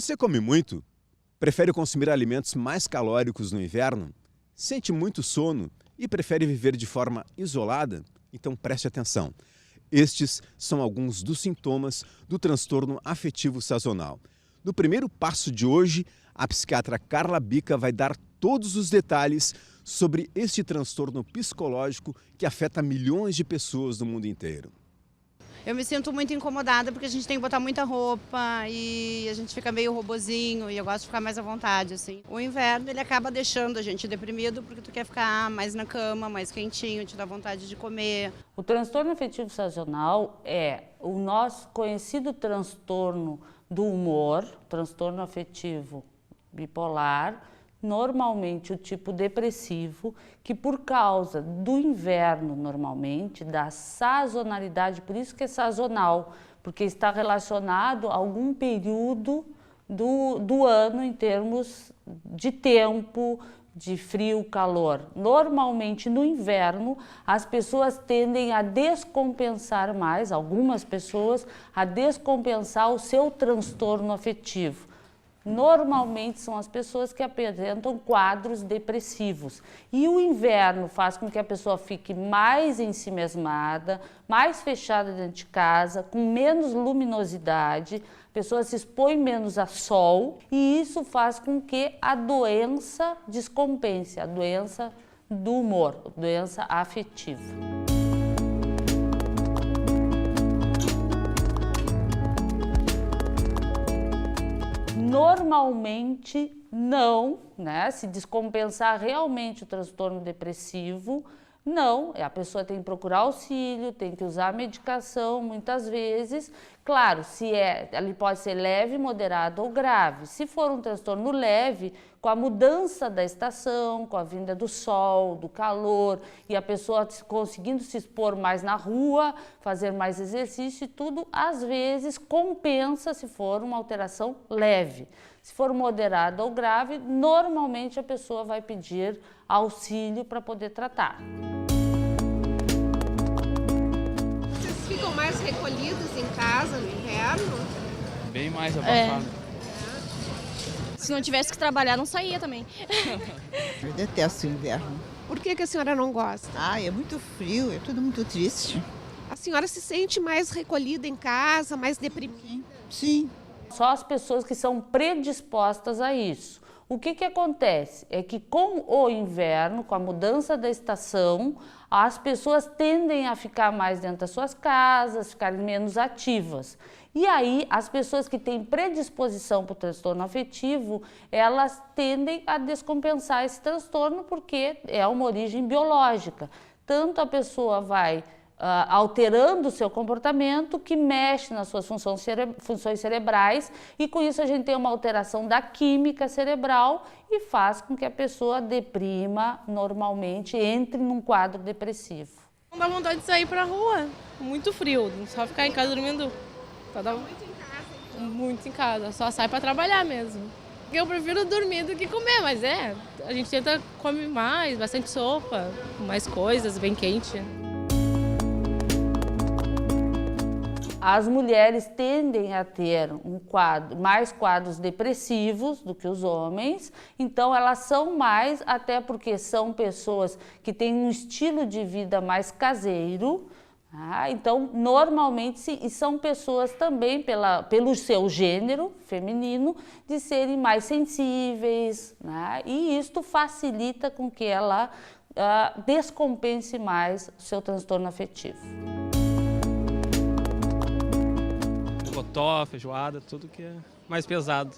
Você come muito? Prefere consumir alimentos mais calóricos no inverno? Sente muito sono e prefere viver de forma isolada? Então preste atenção. Estes são alguns dos sintomas do transtorno afetivo sazonal. No primeiro passo de hoje, a psiquiatra Carla Bica vai dar todos os detalhes sobre este transtorno psicológico que afeta milhões de pessoas no mundo inteiro. Eu me sinto muito incomodada porque a gente tem que botar muita roupa e a gente fica meio robozinho e eu gosto de ficar mais à vontade, assim. O inverno, ele acaba deixando a gente deprimido porque tu quer ficar mais na cama, mais quentinho, te dá vontade de comer. O transtorno afetivo sazonal é o nosso conhecido transtorno do humor, transtorno afetivo bipolar, normalmente o tipo depressivo, que por causa do inverno normalmente, da sazonalidade, por isso que é sazonal, porque está relacionado a algum período do ano em termos de tempo, de frio, calor. Normalmente no inverno as pessoas tendem a descompensar mais, algumas pessoas, a descompensar o seu transtorno afetivo. Normalmente são as pessoas que apresentam quadros depressivos. E o inverno faz com que a pessoa fique mais ensimesmada, mais fechada dentro de casa, com menos luminosidade, a pessoa se expõe menos a sol e isso faz com que a doença descompense, a doença do humor, a doença afetiva. Normalmente não, né? Se descompensar realmente o transtorno depressivo, não. A pessoa tem que procurar auxílio, tem que usar medicação muitas vezes. Claro, ele pode ser leve, moderado ou grave. Se for um transtorno leve, com a mudança da estação, com a vinda do sol, do calor, e a pessoa conseguindo se expor mais na rua, fazer mais exercício e tudo, às vezes compensa se for uma alteração leve. Se for moderada ou grave, normalmente a pessoa vai pedir auxílio para poder tratar. Vocês ficam mais recolhidos em casa no inverno? Bem mais abafado. Se não tivesse que trabalhar, não saía também. Eu detesto o inverno. Por que a senhora não gosta? É muito frio, é tudo muito triste. A senhora se sente mais recolhida em casa, mais deprimida? Sim. Só as pessoas que são predispostas a isso. O que acontece? É que com o inverno, com a mudança da estação, as pessoas tendem a ficar mais dentro das suas casas, ficarem menos ativas. E aí, as pessoas que têm predisposição para o transtorno afetivo, elas tendem a descompensar esse transtorno porque é uma origem biológica. Tanto a pessoa vai alterando o seu comportamento, que mexe nas suas funções cerebrais, e com isso a gente tem uma alteração da química cerebral e faz com que a pessoa deprima normalmente, entre num quadro depressivo. Não dá vontade de sair pra rua, muito frio, só ficar em casa dormindo. Muito em casa, só sai pra trabalhar mesmo. Eu prefiro dormir do que comer, mas a gente tenta comer mais, bastante sopa, mais coisas, bem quente. As mulheres tendem a ter mais quadros depressivos do que os homens, então elas são mais, até porque são pessoas que têm um estilo de vida mais caseiro, então normalmente e são pessoas também pelo seu gênero feminino de serem mais sensíveis, e isto facilita com que ela descompense mais o seu transtorno afetivo. Totó, feijoada, tudo que é mais pesado.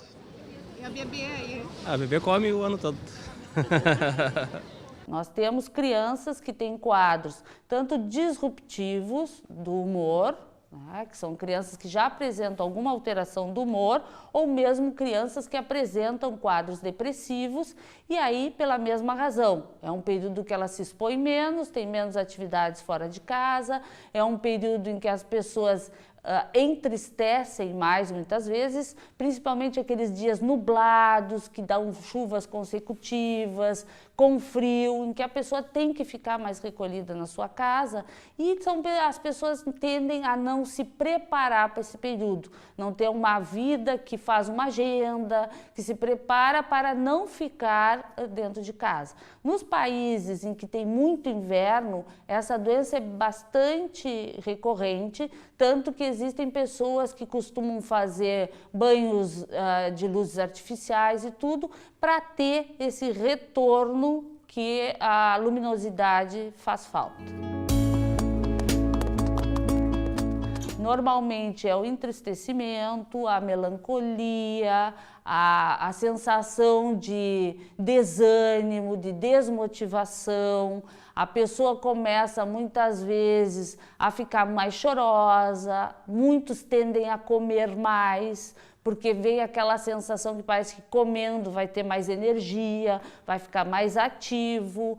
E a bebê aí? A bebê come o ano todo. Nós temos crianças que têm quadros tanto disruptivos do humor, que são crianças que já apresentam alguma alteração do humor, ou mesmo crianças que apresentam quadros depressivos, e aí pela mesma razão. É um período que ela se expõe menos, tem menos atividades fora de casa, é um período em que as pessoas entristecem mais muitas vezes, principalmente aqueles dias nublados, que dão chuvas consecutivas, com frio, em que a pessoa tem que ficar mais recolhida na sua casa, e as pessoas tendem a não se preparar para esse período, não ter uma vida que faz uma agenda, que se prepara para não ficar dentro de casa. Nos países em que tem muito inverno, essa doença é bastante recorrente, tanto que existem pessoas que costumam fazer banhos de luzes artificiais e tudo, para ter esse retorno que a luminosidade faz falta. Normalmente é o entristecimento, a melancolia, a sensação de desânimo, de desmotivação. A pessoa começa muitas vezes a ficar mais chorosa, muitos tendem a comer mais, porque vem aquela sensação que parece que comendo vai ter mais energia, vai ficar mais ativo,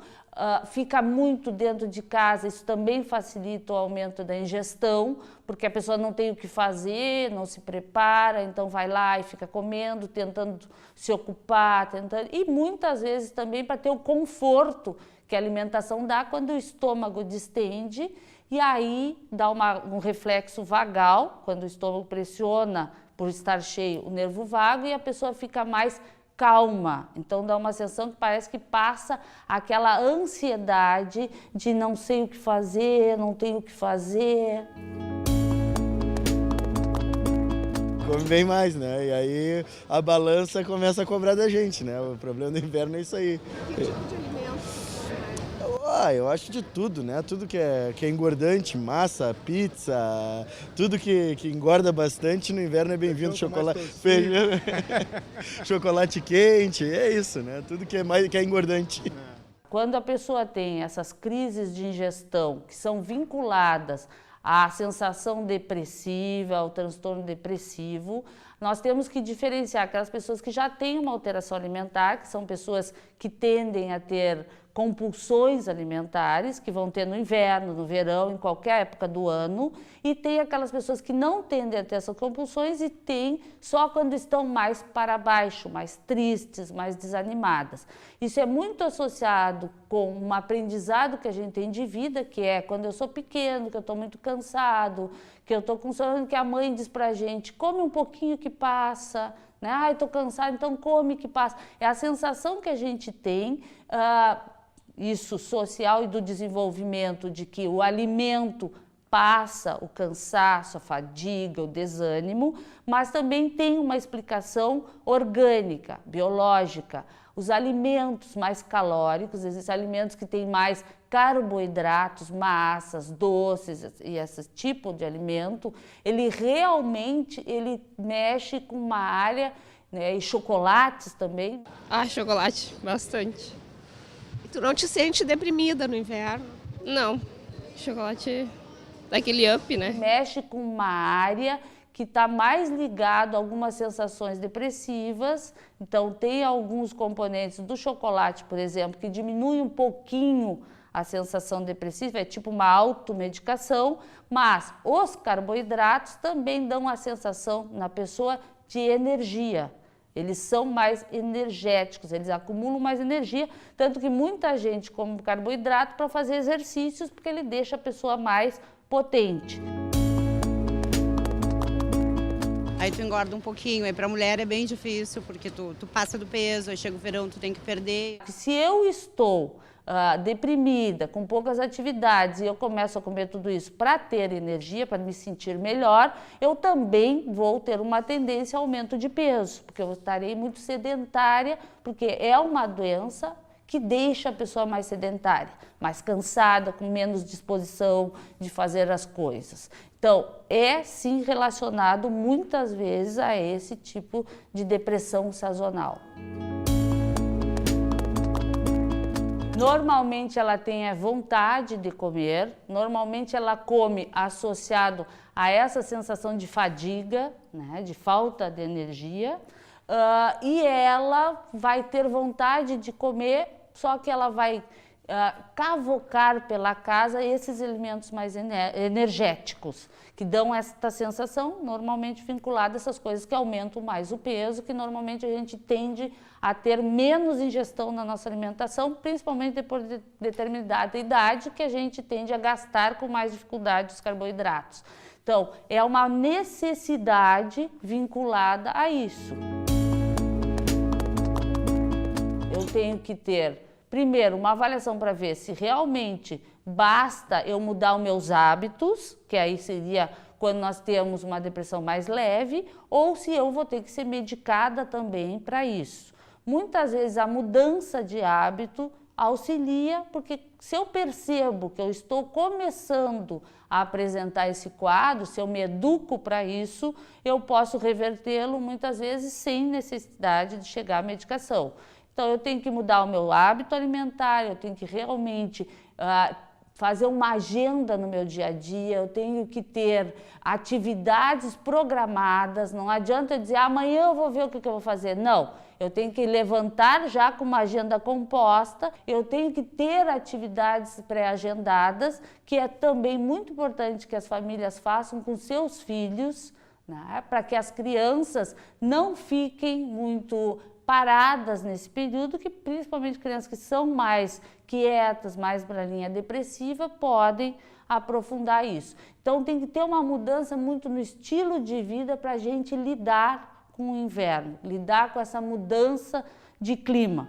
fica muito dentro de casa, isso também facilita o aumento da ingestão, porque a pessoa não tem o que fazer, não se prepara, então vai lá e fica comendo, tentando se ocupar, e muitas vezes também para ter o conforto que a alimentação dá quando o estômago distende, e aí dá um reflexo vagal, quando o estômago pressiona por estar cheio o nervo vago, e a pessoa fica mais calma, então dá uma sensação que parece que passa aquela ansiedade de não sei o que fazer, não tenho o que fazer. Come bem mais, né? E aí a balança começa a cobrar da gente, né? O problema do inverno é isso aí. Que tipo de alimento? Eu acho de tudo, né? Tudo que é engordante, massa, pizza, tudo que engorda bastante no inverno é bem-vindo. Chocolate, chocolate quente, é isso, né? Tudo que é engordante. Quando a pessoa tem essas crises de ingestão que são vinculadas à sensação depressiva, ao transtorno depressivo, nós temos que diferenciar aquelas pessoas que já têm uma alteração alimentar, que são pessoas que tendem a ter compulsões alimentares, que vão ter no inverno, no verão, em qualquer época do ano, e tem aquelas pessoas que não tendem a ter essas compulsões e têm só quando estão mais para baixo, mais tristes, mais desanimadas. Isso é muito associado com um aprendizado que a gente tem de vida, que é quando eu sou pequeno, que eu estou muito cansado, que eu estou com sono, que a mãe diz pra gente, come um pouquinho que passa, né? Ai, estou cansado, então come que passa. É a sensação que a gente tem, isso social e do desenvolvimento, de que o alimento passa o cansaço, a fadiga, o desânimo, mas também tem uma explicação orgânica, biológica. Os alimentos mais calóricos, esses alimentos que têm mais carboidratos, massas, doces e esse tipo de alimento, ele realmente mexe com uma área, né, e chocolates também. Chocolate, bastante. E tu não te sente deprimida no inverno? Não, chocolate dá aquele up, né? Mexe com uma área que está mais ligado a algumas sensações depressivas, então tem alguns componentes do chocolate, por exemplo, que diminuem um pouquinho a sensação depressiva, é tipo uma automedicação, mas os carboidratos também dão a sensação na pessoa de energia. Eles são mais energéticos, eles acumulam mais energia, tanto que muita gente come carboidrato para fazer exercícios, porque ele deixa a pessoa mais potente. Aí tu engorda um pouquinho, aí pra mulher é bem difícil, porque tu passa do peso, aí chega o verão, tu tem que perder. Se eu estou deprimida, com poucas atividades, e eu começo a comer tudo isso para ter energia, para me sentir melhor, eu também vou ter uma tendência ao aumento de peso, porque eu estarei muito sedentária, porque é uma doença que deixa a pessoa mais sedentária, mais cansada, com menos disposição de fazer as coisas. Então, é sim relacionado muitas vezes a esse tipo de depressão sazonal. Normalmente ela tem a vontade de comer, normalmente ela come associado a essa sensação de fadiga, né, de falta de energia, e ela vai ter vontade de comer, só que ela vai cavocar pela casa esses elementos mais energéticos, que dão esta sensação, normalmente vinculada a essas coisas que aumentam mais o peso, que normalmente a gente tende a ter menos ingestão na nossa alimentação, principalmente depois de determinada idade, que a gente tende a gastar com mais dificuldade os carboidratos. Então, é uma necessidade vinculada a isso. Eu tenho que ter, primeiro, uma avaliação para ver se realmente basta eu mudar os meus hábitos, que aí seria quando nós temos uma depressão mais leve, ou se eu vou ter que ser medicada também para isso. Muitas vezes a mudança de hábito auxilia, porque se eu percebo que eu estou começando a apresentar esse quadro, se eu me educo para isso, eu posso revertê-lo muitas vezes sem necessidade de chegar à medicação. Então, eu tenho que mudar o meu hábito alimentar, eu tenho que realmente fazer uma agenda no meu dia a dia, eu tenho que ter atividades programadas, não adianta eu dizer amanhã eu vou ver o que eu vou fazer, não. Eu tenho que levantar já com uma agenda composta, eu tenho que ter atividades pré-agendadas, que é também muito importante que as famílias façam com seus filhos, né, para que as crianças não fiquem muito paradas nesse período, que principalmente crianças que são mais quietas, mais para a linha depressiva, podem aprofundar isso. Então tem que ter uma mudança muito no estilo de vida para a gente lidar com o inverno, lidar com essa mudança de clima.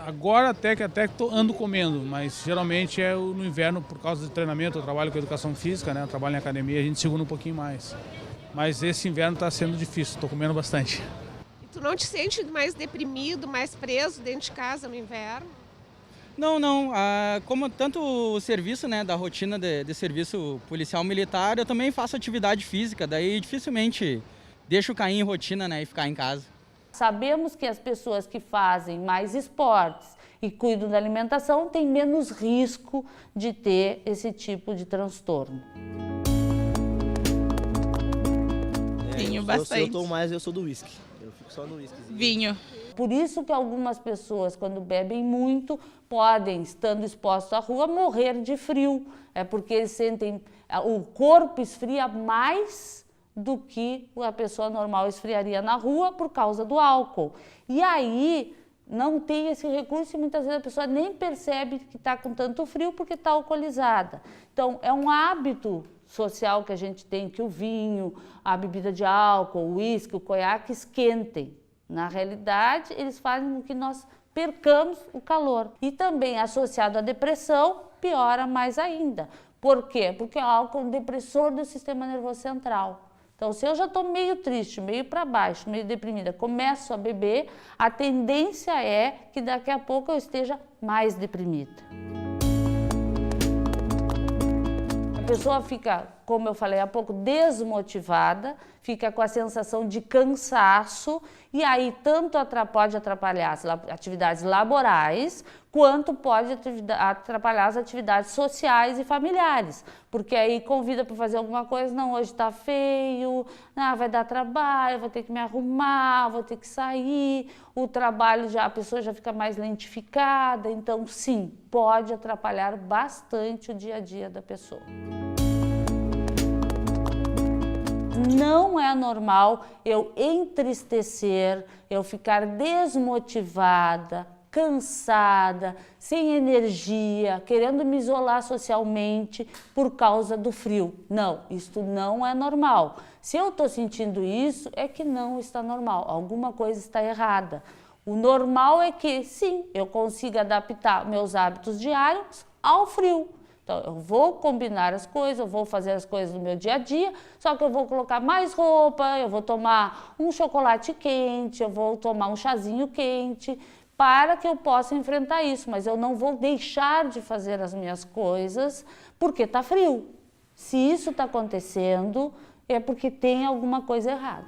Agora até que ando comendo, mas geralmente é no inverno por causa do treinamento, eu trabalho com educação física, né? Eu trabalho em academia, a gente segura um pouquinho mais. Mas esse inverno está sendo difícil, estou comendo bastante. E tu não te sente mais deprimido, mais preso dentro de casa no inverno? Não. Como tanto o serviço, né, da rotina de serviço policial militar, eu também faço atividade física, daí dificilmente deixo cair em rotina, né, e ficar em casa. Sabemos que as pessoas que fazem mais esportes e cuidam da alimentação têm menos risco de ter esse tipo de transtorno. Vinho bastante. Eu sou do uísque. Eu fico só no uísquezinho. Vinho. Por isso que algumas pessoas, quando bebem muito, podem, estando expostos à rua, morrer de frio. É porque eles sentem, o corpo esfria mais do que a pessoa normal esfriaria na rua por causa do álcool. E aí não tem esse recurso e muitas vezes a pessoa nem percebe que está com tanto frio porque está alcoolizada. Então é um hábito social que a gente tem, que o vinho, a bebida de álcool, o uísque, o conhaque esquentem. Na realidade, eles fazem com que nós percamos o calor. E também associado à depressão, piora mais ainda. Por quê? Porque o álcool é um depressor do sistema nervoso central. Então, se eu já estou meio triste, meio para baixo, meio deprimida, começo a beber, a tendência é que daqui a pouco eu esteja mais deprimida. A pessoa fica, como eu falei há pouco, desmotivada, fica com a sensação de cansaço e aí tanto pode atrapalhar as atividades laborais, quanto pode atrapalhar as atividades sociais e familiares, porque aí convida para fazer alguma coisa, não, hoje está feio, vai dar trabalho, vou ter que me arrumar, vou ter que sair, o trabalho a pessoa já fica mais lentificada, então sim, pode atrapalhar bastante o dia a dia da pessoa. Não é normal eu entristecer, eu ficar desmotivada, cansada, sem energia, querendo me isolar socialmente por causa do frio. Não, isto não é normal. Se eu estou sentindo isso, é que não está normal, alguma coisa está errada. O normal é que, sim, eu consiga adaptar meus hábitos diários ao frio. Então, eu vou combinar as coisas, eu vou fazer as coisas no meu dia a dia, só que eu vou colocar mais roupa, eu vou tomar um chocolate quente, eu vou tomar um chazinho quente, para que eu possa enfrentar isso. Mas eu não vou deixar de fazer as minhas coisas porque está frio. Se isso está acontecendo, é porque tem alguma coisa errada.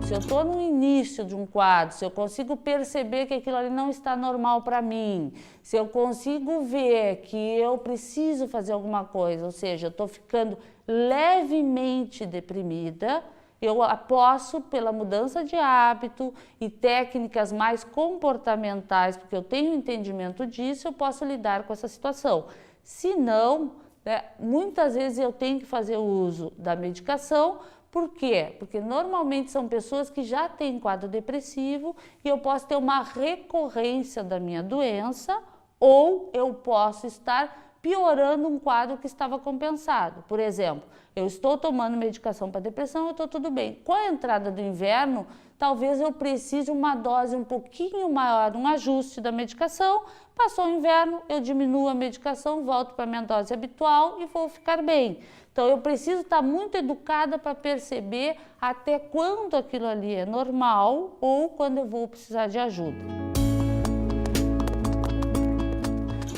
Se eu estou no início de um quadro, se eu consigo perceber que aquilo ali não está normal para mim, se eu consigo ver que eu preciso fazer alguma coisa, ou seja, eu estou ficando levemente deprimida, Eu posso, pela mudança de hábito e técnicas mais comportamentais, porque eu tenho entendimento disso, eu posso lidar com essa situação. Se não, né, muitas vezes eu tenho que fazer uso da medicação. Por quê? Porque normalmente são pessoas que já têm quadro depressivo e eu posso ter uma recorrência da minha doença ou eu posso estar piorando um quadro que estava compensado. Por exemplo, eu estou tomando medicação para depressão, eu estou tudo bem. Com a entrada do inverno, talvez eu precise uma dose um pouquinho maior, um ajuste da medicação. Passou o inverno, eu diminuo a medicação, volto para a minha dose habitual e vou ficar bem. Então eu preciso estar muito educada para perceber até quando aquilo ali é normal ou quando eu vou precisar de ajuda.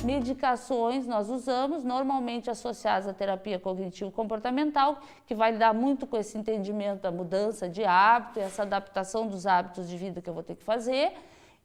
Medicações nós usamos, normalmente associadas à terapia cognitivo-comportamental, que vai lidar muito com esse entendimento da mudança de hábito e essa adaptação dos hábitos de vida que eu vou ter que fazer.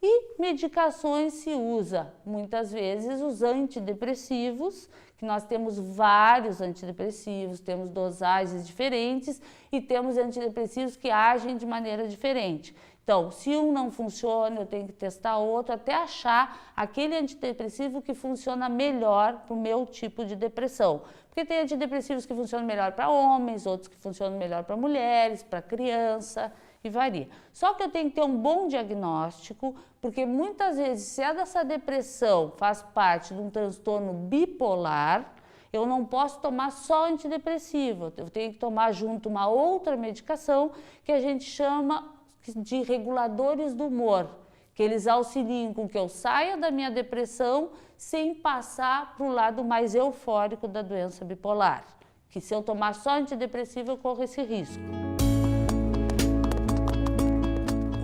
E medicações se usa, muitas vezes, os antidepressivos, que nós temos vários antidepressivos, temos dosagens diferentes e temos antidepressivos que agem de maneira diferente. Então, se um não funciona, eu tenho que testar outro até achar aquele antidepressivo que funciona melhor para o meu tipo de depressão. Porque tem antidepressivos que funcionam melhor para homens, outros que funcionam melhor para mulheres, para criança, e varia. Só que eu tenho que ter um bom diagnóstico, porque muitas vezes, se essa depressão faz parte de um transtorno bipolar, eu não posso tomar só antidepressivo, eu tenho que tomar junto uma outra medicação que a gente chama de reguladores do humor, que eles auxiliam com que eu saia da minha depressão sem passar para o lado mais eufórico da doença bipolar, que se eu tomar só antidepressivo eu corro esse risco.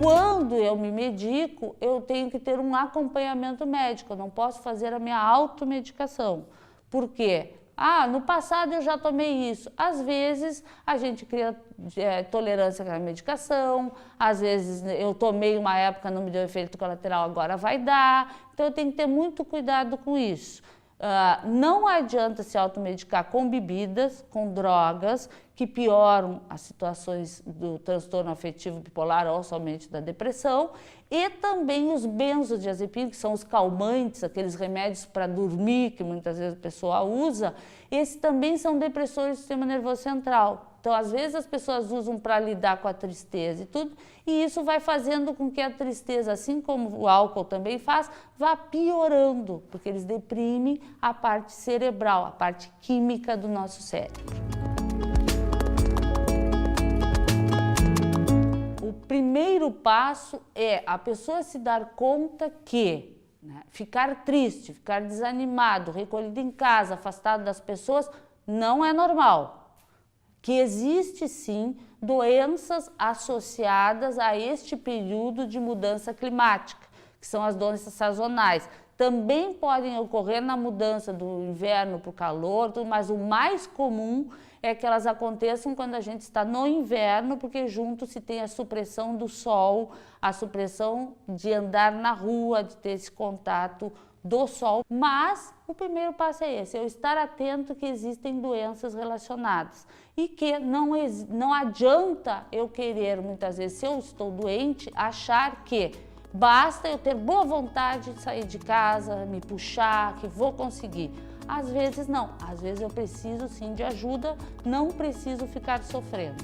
Quando eu me medico, eu tenho que ter um acompanhamento médico, eu não posso fazer a minha automedicação. Por quê? No passado eu já tomei isso. Às vezes a gente cria tolerância à medicação, às vezes eu tomei uma época, não me deu efeito colateral, agora vai dar. Então eu tenho que ter muito cuidado com isso. Não adianta se automedicar com bebidas, com drogas, que pioram as situações do transtorno afetivo bipolar ou somente da depressão, e também os benzodiazepínicos, que são os calmantes, aqueles remédios para dormir, que muitas vezes a pessoa usa, esses também são depressores do sistema nervoso central. Então, às vezes as pessoas usam para lidar com a tristeza e tudo, e isso vai fazendo com que a tristeza, assim como o álcool também faz, vá piorando, porque eles deprimem a parte cerebral, a parte química do nosso cérebro. O primeiro passo é a pessoa se dar conta que ficar triste, ficar desanimado, recolhido em casa, afastado das pessoas, não é normal. Que existe sim doenças associadas a este período de mudança climática, que são as doenças sazonais. Também podem ocorrer na mudança do inverno para o calor, mas o mais comum é que elas aconteçam quando a gente está no inverno, porque junto se tem a supressão do sol, a supressão de andar na rua, de ter esse contato do sol. Mas o primeiro passo é esse, eu estar atento que existem doenças relacionadas e que não adianta eu querer, muitas vezes, se eu estou doente, achar que basta eu ter boa vontade de sair de casa, me puxar, que vou conseguir. Às vezes não, às vezes eu preciso sim de ajuda, não preciso ficar sofrendo.